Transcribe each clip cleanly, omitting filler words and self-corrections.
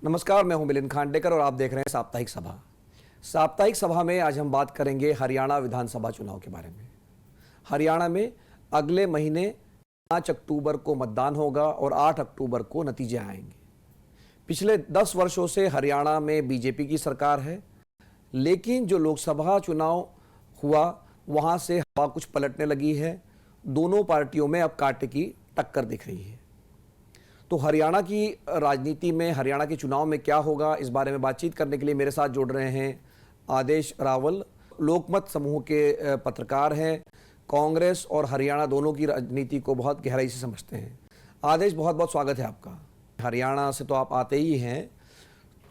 नमस्कार, मैं हूं मिलिंद खांडेकर और आप देख रहे हैं साप्ताहिक सभा। साप्ताहिक सभा में आज हम बात करेंगे हरियाणा विधानसभा चुनाव के बारे में। हरियाणा में अगले महीने 5 अक्टूबर को मतदान होगा और 8 अक्टूबर को नतीजे आएंगे। पिछले 10 वर्षों से हरियाणा में बीजेपी की सरकार है, लेकिन जो लोकसभा चुनाव हुआ वहां से हवा कुछ पलटने लगी है। दोनों पार्टियों में अब कांटे की टक्कर दिख रही है। तो हरियाणा की राजनीति में, हरियाणा के चुनाव में क्या होगा, इस बारे में बातचीत करने के लिए मेरे साथ जुड़ रहे हैं आदेश रावल, लोकमत समूह के पत्रकार हैं, कांग्रेस और हरियाणा दोनों की राजनीति को बहुत गहराई से समझते हैं। आदेश, बहुत बहुत स्वागत है आपका। हरियाणा से तो आप आते ही हैं,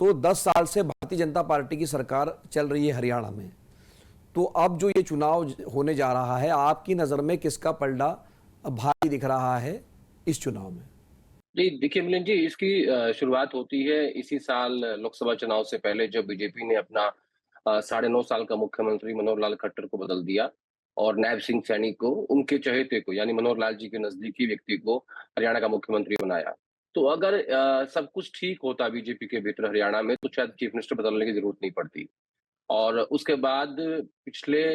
तो 10 साल से भारतीय जनता पार्टी की सरकार चल रही है हरियाणा में। तो अब जो ये चुनाव होने जा रहा है, आपकी नज़र में किसका पलड़ा भारी दिख रहा है इस चुनाव में? जी, देखिए मिलिंद जी, इसकी शुरुआत होती है इसी साल लोकसभा चुनाव से पहले, जब बीजेपी ने अपना 9.5 साल का मुख्यमंत्री मनोहर लाल खट्टर को बदल दिया और नैब सिंह सैनी को, उनके चहेते को, यानी मनोहर लाल जी के नजदीकी व्यक्ति को हरियाणा का मुख्यमंत्री बनाया। तो अगर सब कुछ ठीक होता बीजेपी के भीतर हरियाणा में, तो शायद चीफ मिनिस्टर बदलने की जरूरत नहीं पड़ती। और उसके बाद पिछले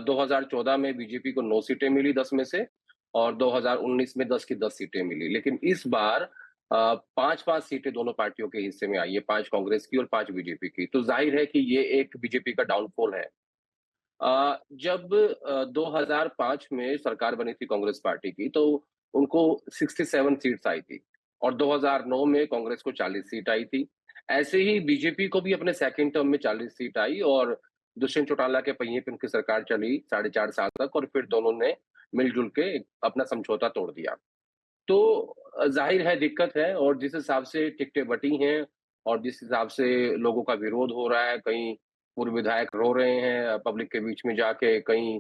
2014 में बीजेपी को 9 सीटें मिली 10 में से, और 2019 में 10 की 10 सीटें मिली। लेकिन इस बार 5-5 सीटें दोनों पार्टियों के हिस्से में आई है, 5 कांग्रेस की और 5 बीजेपी की। तो जाहिर है कि ये एक बीजेपी का डाउनफॉल है। जब 2005 में सरकार बनी थी कांग्रेस पार्टी की, तो उनको 67 सीट्स आई थी, और 2009 में कांग्रेस को 40 सीट आई थी। ऐसे ही बीजेपी को भी अपने सेकंड टर्म में 40 सीट आई, और दुष्यंत चौटाला के पहिए पे उनकी सरकार चली 4.5 साल तक, और फिर दोनों ने मिलजुल के अपना समझौता तोड़ दिया। तो जाहिर है दिक्कत है, और जिस हिसाब से टिकटें बटी हैं और जिस हिसाब से लोगों का विरोध हो रहा है, कहीं पूर्व विधायक रो रहे हैं पब्लिक के बीच में जाके, कहीं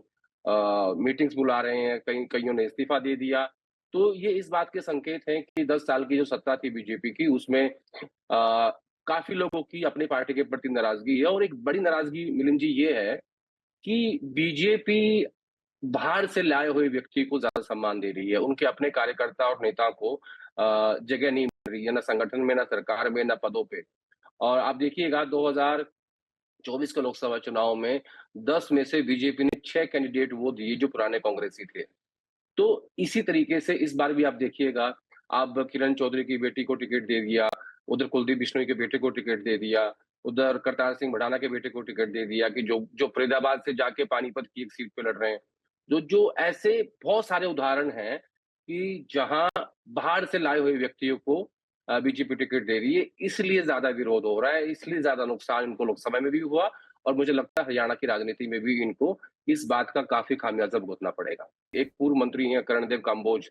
मीटिंग्स बुला रहे हैं, कहीं कईयों ने इस्तीफा दे दिया। तो ये इस बात के संकेत हैं कि 10 साल की जो सत्ता थी बीजेपी की, उसमें काफ़ी लोगों की अपनी पार्टी के प्रति नाराज़गी है, और एक बड़ी नाराज़गी मिलिंद जी ये है कि बीजेपी बाहर से लाए हुए व्यक्ति को ज़्यादा सम्मान दे रही है। उनके अपने कार्यकर्ता और नेता को जगह नहीं मिल रही है, ना संगठन में, ना सरकार में, ना पदों पे। और आप देखिएगा 2024 के लोकसभा चुनाव में 10 में से बीजेपी ने 6 कैंडिडेट वो दिए जो पुराने कांग्रेसी थे। तो इसी तरीके से इस बार भी आप देखिएगा, अब किरण चौधरी की बेटी को टिकट दे दिया, उधर कुलदीप बिश्नोई के बेटे को टिकट दे दिया, उधर करतार सिंह भड़ाना के बेटे को टिकट दे दिया, कि जो जो फरीदाबाद से जाके पानीपत की एक सीट पे लड़ रहे हैं। जो जो ऐसे बहुत सारे उदाहरण हैं कि जहां बाहर से लाए हुए व्यक्तियों को बीजेपी टिकट दे रही है, इसलिए ज्यादा विरोध हो रहा है, इसलिए ज्यादा नुकसान इनको लोकसभा में भी हुआ, और मुझे लगता है हरियाणा की राजनीति में भी इनको इस बात का काफी खामियाजा भुगतना पड़ेगा। एक पूर्व मंत्री हैं करणदेव काम्बोज,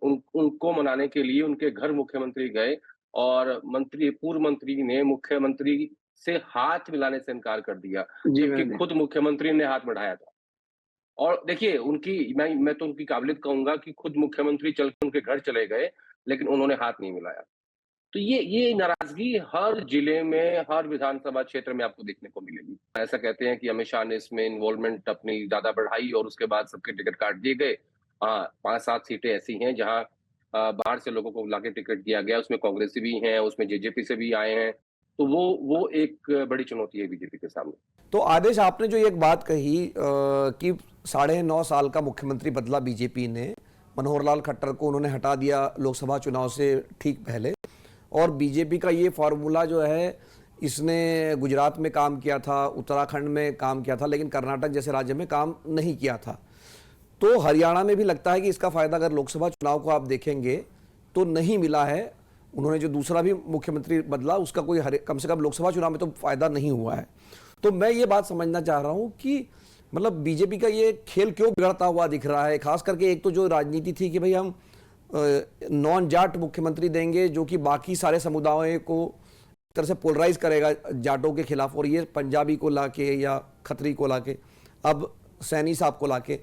उनको मनाने के लिए उनके घर मुख्यमंत्री गए, और पूर्व मंत्री ने मुख्यमंत्री से हाथ मिलाने से इनकार कर दिया, जबकि खुद मुख्यमंत्री ने हाथ बढ़ाया था। और देखिए, उनकी मैं तो उनकी काबिलियत कहूँगा कि खुद मुख्यमंत्री चल के उनके घर चले गए, लेकिन उन्होंने हाथ नहीं मिलाया। तो ये नाराज़गी हर जिले में, हर विधानसभा क्षेत्र में आपको देखने को मिलेगी। ऐसा कहते हैं कि अमित शाह ने इसमें इन्वॉल्वमेंट अपनी ज़्यादा बढ़ाई, और उसके बाद सबके टिकट काट दिए गए। हाँ, 5-7 सीटें ऐसी हैं जहाँ बाहर से लोगों को बुला के टिकट दिया गया, उसमें कांग्रेसी भी हैं, उसमें जेजेपी से भी आए हैं। तो वो एक बड़ी चुनौती है बीजेपी के सामने। तो आदेश, आपने जो एक बात कही कि 9.5 साल का मुख्यमंत्री बदला बीजेपी ने, मनोहर लाल खट्टर को उन्होंने हटा दिया लोकसभा चुनाव से ठीक पहले, और बीजेपी का ये फार्मूला जो है, इसने गुजरात में काम किया था, उत्तराखंड में काम किया था, लेकिन कर्नाटक जैसे राज्य में काम नहीं किया था। तो हरियाणा में भी लगता है कि इसका फायदा अगर लोकसभा चुनाव को आप देखेंगे तो नहीं मिला है। उन्होंने जो दूसरा भी मुख्यमंत्री बदला, उसका कोई कम से कम लोकसभा चुनाव में तो फायदा नहीं हुआ है। तो मैं ये बात समझना चाह रहा हूं कि मतलब बीजेपी का ये खेल क्यों बिगड़ता हुआ दिख रहा है, खास करके एक तो जो राजनीति थी कि भाई हम नॉन जाट मुख्यमंत्री देंगे, जो कि बाकी सारे समुदायों को एक तरह से पोलराइज करेगा जाटों के खिलाफ, और ये पंजाबी को लाके या खत्री को लाके, अब सैनी साहब को लाके,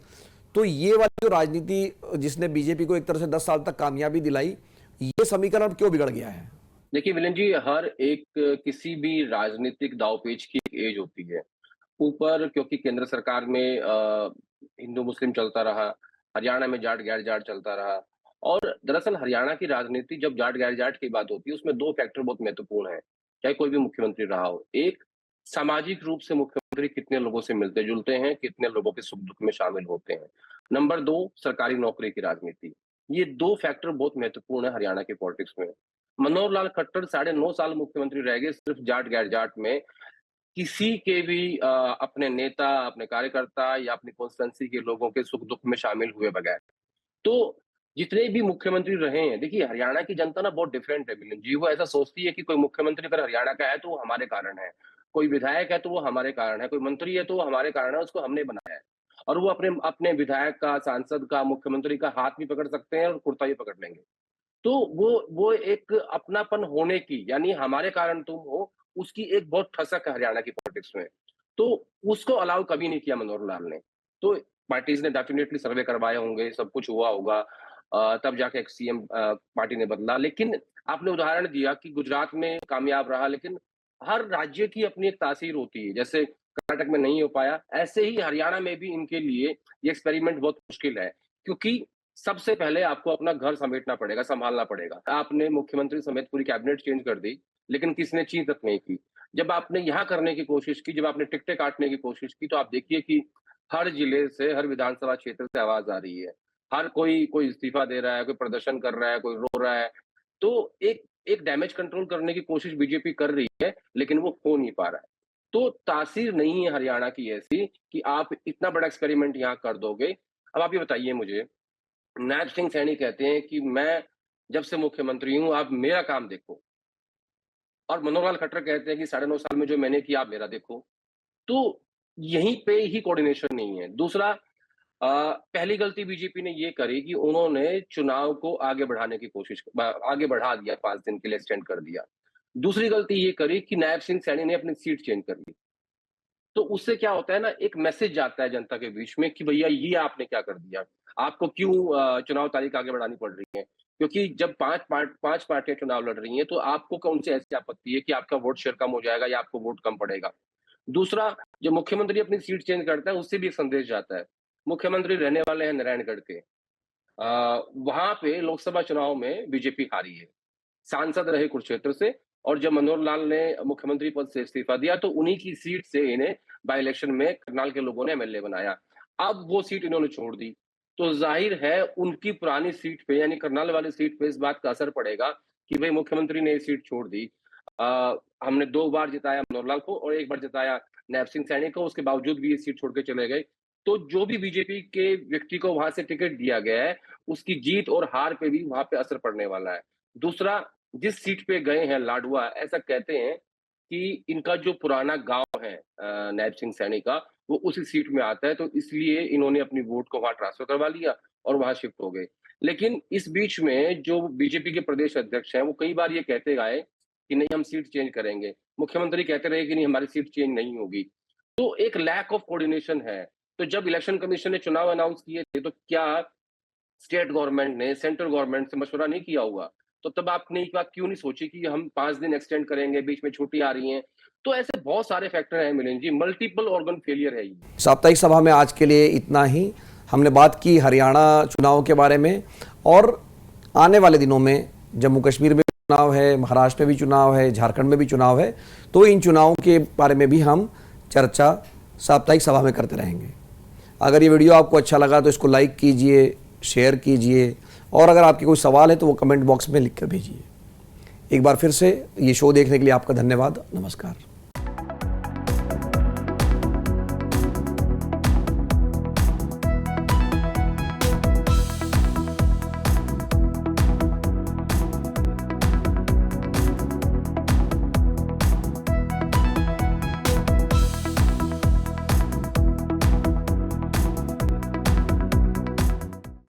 तो ये वाली जो राजनीति जिसने बीजेपी को एक तरह से 10 साल तक कामयाबी दिलाई, ये समीकरण क्यों बिगड़ गया है? देखिए मिलन जी, हर एक किसी भी राजनीतिक दांवपेच की एक एज होती है। ऊपर क्योंकि केंद्र सरकार में हिंदू मुस्लिम चलता रहा, हरियाणा में जाट गैर जाट चलता रहा, और दरअसल हरियाणा की राजनीति जब जाट गैर जाट की बात होती है, उसमें 2 फैक्टर बहुत महत्वपूर्ण हैं, चाहे कोई भी मुख्यमंत्री रहा हो। एक, सामाजिक रूप से मुख्यमंत्री कितने लोगों से मिलते-जुलते हैं, कितने लोगों के सुख-दुख में शामिल होते हैं। नंबर 2, सरकारी नौकरी की राजनीति। ये 2 फैक्टर बहुत महत्वपूर्ण है हरियाणा की पॉलिटिक्स में। मनोहर लाल खट्टर साढ़े 9 साल मुख्यमंत्री रह गए सिर्फ जाट गैर जाट में, किसी के भी अपने नेता, अपने कार्यकर्ता या अपनी कॉन्स्टिट्यूएंसी के लोगों के सुख-दुख में शामिल हुए बगैर। तो जितने भी मुख्यमंत्री रहे हैं, देखिए हरियाणा की जनता ना बहुत डिफरेंट है मिलिंद जी, वो ऐसा सोचती है कि कोई मुख्यमंत्री अगर हरियाणा का है तो वो हमारे कारण है, कोई विधायक है तो वो हमारे कारण है, कोई मंत्री है तो वो हमारे कारण है, उसको हमने बनाया है। और वो अपने अपने विधायक का, सांसद का, मुख्यमंत्री का हाथ भी पकड़ सकते हैं और कुर्ता भी पकड़ लेंगे। तो वो एक अपनापन होने की, यानी हमारे कारण तुम हो, उसकी एक बहुत ठसक है हरियाणा की पॉलिटिक्स में। तो उसको अलाउ कभी नहीं किया मनोहर लाल ने। तो पार्टीज़ ने डेफिनिटली सर्वे करवाए होंगे, सब कुछ हुआ होगा, तब जाके एक सीएम पार्टी ने बदला। लेकिन आपने उदाहरण दिया कि गुजरात में कामयाब रहा, लेकिन हर राज्य की अपनी एक तासीर होती है। जैसे कर्नाटक में नहीं हो पाया, ऐसे ही हरियाणा में भी इनके लिए ये एक्सपेरिमेंट बहुत मुश्किल है। क्योंकि सबसे पहले आपको अपना घर समेटना पड़ेगा, सँभालना पड़ेगा। आपने मुख्यमंत्री समेत पूरी कैबिनेट चेंज कर दी, लेकिन किसी ने चीज़ तक नहीं की। जब आपने यहाँ करने की कोशिश की, जब आपने टिकटें काटने की कोशिश की, तो आप देखिए कि हर जिले से, हर विधानसभा क्षेत्र से आवाज़ आ रही है। हर कोई इस्तीफ़ा दे रहा है, कोई प्रदर्शन कर रहा है, कोई रो रहा है। तो एक एक डैमेज कंट्रोल करने की कोशिश बीजेपी कर रही है, लेकिन वो हो नहीं पा रहा है। तो तासीर नहीं है हरियाणा की ऐसी कि आप इतना बड़ा एक्सपेरिमेंट यहाँ कर दोगे। अब आप ये बताइए मुझे, नायब सिंह सैनी कहते हैं कि मैं जब से मुख्यमंत्री हूँ, आप मेरा काम देखो। और मनोहर लाल खट्टर कहते हैं कि साढ़े 9 साल में जो मैंने किया, आप मेरा देखो। तो यहीं पे ही कोऑर्डिनेशन नहीं है। दूसरा, पहली गलती बीजेपी ने ये करी कि उन्होंने चुनाव को आगे बढ़ाने की कोशिश आगे बढ़ा दिया, 5 दिन के लिए एक्सटेंड कर दिया। दूसरी गलती ये करी कि नायब सिंह सैनी ने अपनी सीट चेंज कर ली। तो उससे क्या होता है ना, एक मैसेज जाता है जनता के बीच में कि भैया ये आपने क्या कर दिया? आपको क्यों चुनाव तारीख आगे बढ़ानी पड़ रही है? क्योंकि जब 5 पार्टियाँ चुनाव लड़ रही हैं, तो आपको कौन सी ऐसी आपत्ति है कि आपका वोट शेयर कम हो जाएगा या आपको वोट कम पड़ेगा? दूसरा, जब मुख्यमंत्री अपनी सीट चेंज करता है, उससे भी एक संदेश जाता है। मुख्यमंत्री रहने वाले हैं नारायणगढ़ के। वहाँ पे लोकसभा चुनाव में बीजेपी हारी है। सांसद रहे कुरुक्षेत्र से, और जब मनोहर लाल ने मुख्यमंत्री पद से इस्तीफा दिया तो उन्हीं की सीट से इन्हें बाय इलेक्शन में करनाल के लोगों ने एमएलए बनाया। अब वो सीट इन्होंने छोड़ दी, तो जाहिर है उनकी पुरानी सीट पे, यानी करनाल वाली सीट पे इस बात का असर पड़ेगा कि भाई मुख्यमंत्री ने ये सीट छोड़ दी। हमने 2 बार जिताया मनोहर लाल को और 1 बार जिताया नायब सिंह सैनी को, उसके बावजूद भी ये सीट छोड़ के चले गए। तो जो भी बीजेपी के व्यक्ति को वहां से टिकट दिया गया है, उसकी जीत और हार पे भी वहां पे असर पड़ने वाला है। दूसरा, जिस सीट पे गए हैं लाडवा, ऐसा कहते हैं कि इनका जो पुराना गाँव है नायब सिंह सैनी का, वो उसी सीट में आता है, तो इसलिए इन्होंने अपनी वोट को वहाँ ट्रांसफर करवा लिया और वहाँ शिफ्ट हो गए। लेकिन इस बीच में जो बीजेपी के प्रदेश अध्यक्ष हैं, वो कई बार ये कहते आए कि नहीं हम सीट चेंज करेंगे। मुख्यमंत्री कहते रहे कि नहीं हमारी सीट चेंज नहीं होगी। तो एक लैक ऑफ कोऑर्डिनेशन है। तो जब इलेक्शन कमीशन ने चुनाव अनाउंस किए थे, तो क्या स्टेट गवर्नमेंट ने सेंट्रल गवर्नमेंट से मशवरा नहीं किया होगा? तो तब आपने एक बात क्यों नहीं सोची कि हम 5 दिन एक्सटेंड करेंगे, बीच में छुट्टी आ रही हैं? तो ऐसे बहुत सारे फैक्टर हैं मिलिंद जी, मल्टीपल ऑर्गन फेलियर है ये। साप्ताहिक सभा में आज के लिए इतना ही। हमने बात की हरियाणा चुनाव के बारे में, और आने वाले दिनों में जम्मू कश्मीर में चुनाव है, महाराष्ट्र में भी चुनाव है, झारखंड में भी चुनाव है, तो इन चुनावों के बारे में भी हम चर्चा साप्ताहिक सभा में करते रहेंगे। अगर ये वीडियो आपको अच्छा लगा तो इसको लाइक कीजिए, शेयर कीजिए, और अगर आपके कोई सवाल है तो वो कमेंट बॉक्स में लिख कर भेजिए। एक बार फिर से ये शो देखने के लिए आपका धन्यवाद। नमस्कार।